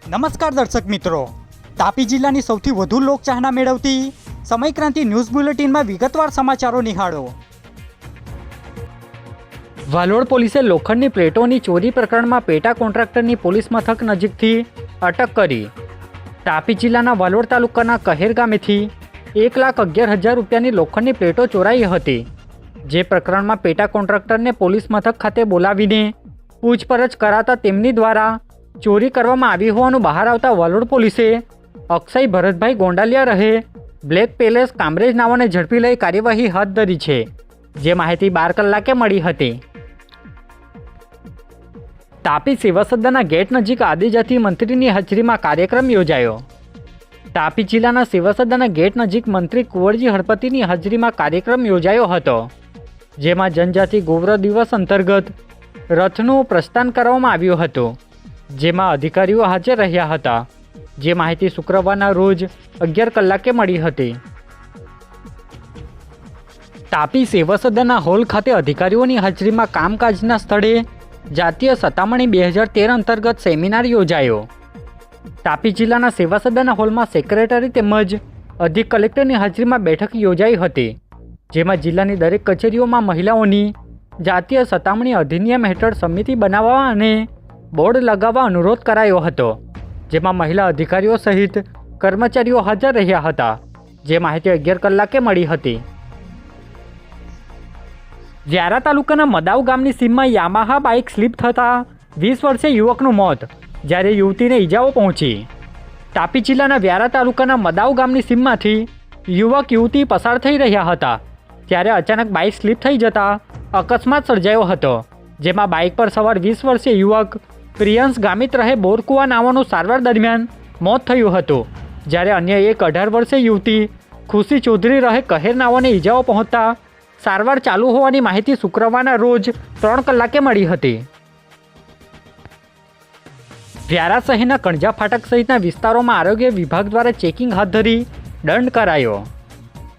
નમસ્કાર દર્શક મિત્રો, તાપી જિલ્લાની સૌથી વધુ લોકચાહના મેળવતી સમયક્રાંતિ ન્યૂઝ બુલેટિનમાં વિગતવાર સમાચારો નિહાળો। વાલોડ પોલીસે લોખંડની પ્લેટોની ચોરી પ્રકરણમાં પેટા કોન્ટ્રાક્ટરની પોલીસ મથક નજીકથી અટક કરી। તાપી જિલ્લાના વાલોડ તાલુકાના કહેર ગામેથી 1,11,000 રૂપિયાની લોખંડની પ્લેટો ચોરાઈ હતી, જે પ્રકરણમાં પેટા કોન્ટ્રાક્ટરને પોલીસ મથક ખાતે બોલાવીને પૂછપરછ કરાતા તેમની દ્વારા ચોરી કરવામાં આવી હોવાનું બહાર આવતા વાલોડ પોલીસે અક્ષય ભરતભાઈ ગોંડાલિયા રહે બ્લેક પેલેસ કામરેજ નાવાને ઝડપી લઈ કાર્યવાહી હાથ ધરી છે, જે માહિતી 12 કલાકે મળી હતી। તાપી સેવા સદનના ગેટ નજીક આદિજાતિ મંત્રીની હાજરીમાં કાર્યક્રમ યોજાયો। તાપી જિલ્લાના સેવા સદનના ગેટ નજીક મંત્રી કુંવરજી હળપતિની હાજરીમાં કાર્યક્રમ યોજાયો હતો, જેમાં જનજાતિ ગૌરવ દિવસ અંતર્ગત રથનું પ્રસ્થાન કરવામાં આવ્યું હતું, જેમાં અધિકારીઓ હાજર રહ્યા હતા, જે માહિતી શુક્રવારના રોજ 11 કલાકે મળી હતી। તાપી સેવા સદનના હોલ ખાતે અધિકારીઓની હાજરીમાં કામકાજના સ્થળે જાતીય સતામણી 2013 અંતર્ગત સેમિનાર યોજાયો। તાપી જિલ્લાના સેવા સદનના હોલમાં સેક્રેટરી તેમજ અધિક કલેક્ટરની હાજરીમાં બેઠક યોજાઈ હતી, જેમાં જિલ્લાની દરેક કચેરીઓમાં મહિલાઓની જાતીય સતામણી અધિનિયમ હેઠળ સમિતિ બનાવવા અને બોર્ડ લગાવવા અનુરોધ કરાયો હતો, જેમાં મહિલા અધિકારીઓ સહિત કર્મચારીઓ હાજર રહ્યા હતા, જે માહિતી 11 કલાકે મળી હતી। વ્યારા તાલુકાના મદાવ ગામની સીમમાં યામાહા બાઇક સ્લીપ થતાં 20 વર્ષીય યુવકનું મોત, જ્યારે યુવતીને ઈજાઓ પહોંચી। તાપી જિલ્લાના વ્યારા તાલુકાના મદાવ ગામની સીમમાંથી યુવક યુવતી પસાર થઈ રહ્યા હતા, ત્યારે અચાનક બાઇક સ્લીપ થઈ જતાં અકસ્માત સર્જાયો હતો, જેમાં બાઇક પર સવાર 20 વર્ષીય યુવક પ્રિયંશ ગામિત રહે બોરકુવા નાવાનું સારવાર દરમિયાન મોત થયું હતું, જ્યારે અન્ય એક 18 વર્ષીય યુવતી ખુશી ચૌધરી રહે કહેર નાવાને ઈજાઓ પહોંચતા સારવાર ચાલુ હોવાની માહિતી શુક્રવારના રોજ 3 કલાકે મળી હતી। વ્યારા શહેરના કણજા ફાટક સહિતના વિસ્તારોમાં આરોગ્ય વિભાગ દ્વારા ચેકિંગ હાથ ધરી દંડ કરાયો।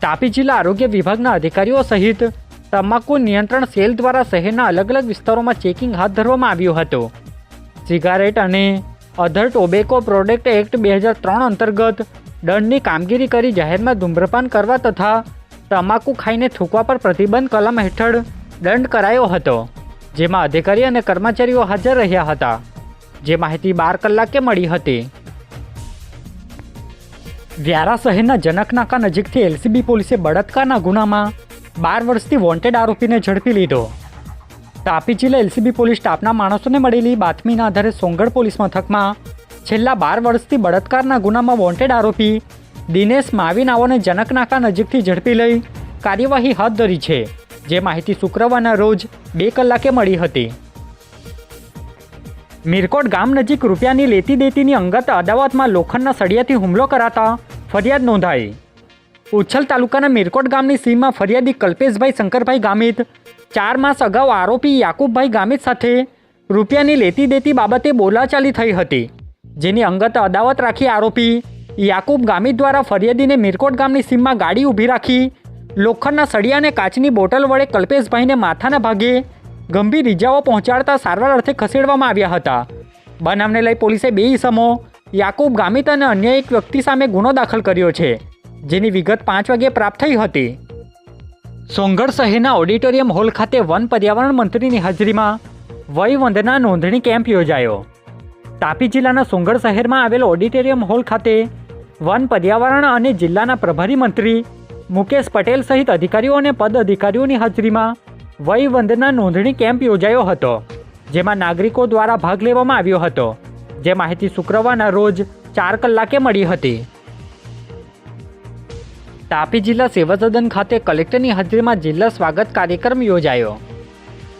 તાપી જિલ્લા આરોગ્ય વિભાગના અધિકારીઓ સહિત તમાકુ નિયંત્રણ સેલ દ્વારા શહેરના અલગ અલગ વિસ્તારોમાં ચેકિંગ હાથ ધરવામાં આવ્યું હતું। સિગારેટ અને અધર ટોબેકો પ્રોડક્ટ એક્ટ 2003 અંતર્ગત દંડની કામગીરી કરી જાહેરમાં ધૂમ્રપાન કરવા તથા તમાકુ ખાઈને થૂકવા પર પ્રતિબંધ કલમ હેઠળ દંડ કરાયો હતો, જેમાં અધિકારી અને કર્મચારીઓ હાજર રહ્યા હતા, જે માહિતી 12 કલાકે મળી હતી। વ્યારા શહેરના જનકનાકા નજીકથી એલસીબી પોલીસે બળાત્કારના ગુનામાં 12 વર્ષથી વોન્ટેડ આરોપીને ઝડપી લીધો। તાપી જિલ્લા એલસીબી પોલીસ સ્ટાફના માણસોને મળેલી બાતમીના આધારે સોંગઢ પોલીસ મથકમાં છેલ્લા 12 વર્ષથી બળાત્કારના ગુનામાં વોન્ટેડ આરોપી દિનેશ માવી નાઓને જનકનાકા નજીકથી ઝડપી લઈ કાર્યવાહી હાથ ધરી છે, જે માહિતી શુક્રવારના રોજ 2 કલાકે મળી હતી। મીરકોટ ગામ નજીક રૂપિયાની લેતી દેતીની અંગત અદાવતમાં લોખંડના સળિયાથી હુમલો કરાતા ફરિયાદ નોંધાઈ। ઉચ્છલ તાલુકાના મીરકોટ ગામની સીમમાં ફરિયાદી કલ્પેશભાઈ શંકરભાઈ ગામિત 4 માસ અગાઉ આરોપી યાકુબભાઈ ગામિત સાથે રૂપિયાની લેતી દેતી બાબતે બોલાચાલી થઈ હતી, જેની અંગત અદાવત રાખી આરોપી યાકુબ ગામિત દ્વારા ફરિયાદીને મીરકોટ ગામની સીમમાં ગાડી ઊભી રાખી લોખંડના સળિયા અને કાચની બોટલ વડે કલ્પેશભાઈને માથાના ભાગે ગંભીર ઇજાઓ પહોંચાડતા સારવાર અર્થે ખસેડવામાં આવ્યા હતા। બનાવને લઈ પોલીસે 2 ઈસમો યાકુબ ગામિત અને અન્ય એક વ્યક્તિ સામે ગુનો દાખલ કર્યો છે, જેની વિગત 5 વાગ્યે પ્રાપ્ત થઈ હતી। સોંગઢ શહેરના ઓડિટોરિયમ હોલ ખાતે વન પર્યાવરણ મંત્રીની હાજરીમાં વય વંદના નોંધણી કેમ્પ યોજાયો। તાપી જિલ્લાના સોંગઢ શહેરમાં આવેલ ઓડિટોરિયમ હોલ ખાતે વન પર્યાવરણ અને જિલ્લાના પ્રભારી મંત્રી મુકેશ પટેલ સહિત અધિકારીઓ અને પદ અધિકારીઓની હાજરીમાં વય વંદના નોંધણી કેમ્પ યોજાયો હતો, જેમાં નાગરિકો દ્વારા ભાગ લેવામાં આવ્યો હતો, જે માહિતી શુક્રવારના રોજ 4 કલાકે મળી હતી। તાપી જિલ્લા સેવા સદન ખાતે કલેક્ટરની હાજરીમાં જિલ્લા સ્વાગત કાર્યક્રમ યોજાયો।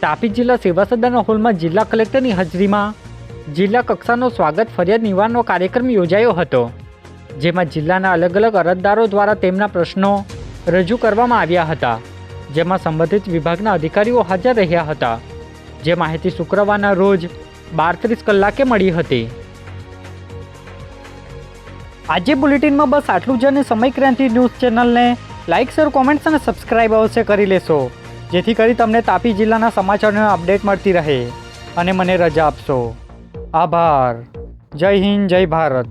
તાપી જિલ્લા સેવા સદન હોલમાં જિલ્લા કલેક્ટરની હાજરીમાં જિલ્લા કક્ષાનો સ્વાગત ફરિયાદ નિવારણનો કાર્યક્રમ યોજાયો હતો, જેમાં જિલ્લાના અલગ અલગ અરજદારો દ્વારા તેમના પ્રશ્નો રજૂ કરવામાં આવ્યા હતા, જેમાં સંબંધિત વિભાગના અધિકારીઓ હાજર રહ્યા હતા, જે માહિતી શુક્રવારના રોજ 12:30 કલાકે મળી હતી। આજે બુલેટિનમાં બસ આટલું જ, અને સમયક્રાંતિ ન્યૂઝ ચેનલને લાઇક, શેર, કોમેન્ટ્સ અને સબસ્ક્રાઇબ અવશ્ય કરી લેશો, જેથી કરી તમને તાપી જિલ્લાના સમાચારોની અપડેટ મળતી રહે અને મને રજા આપશો। આભાર। જય હિન્દ, જય ભારત.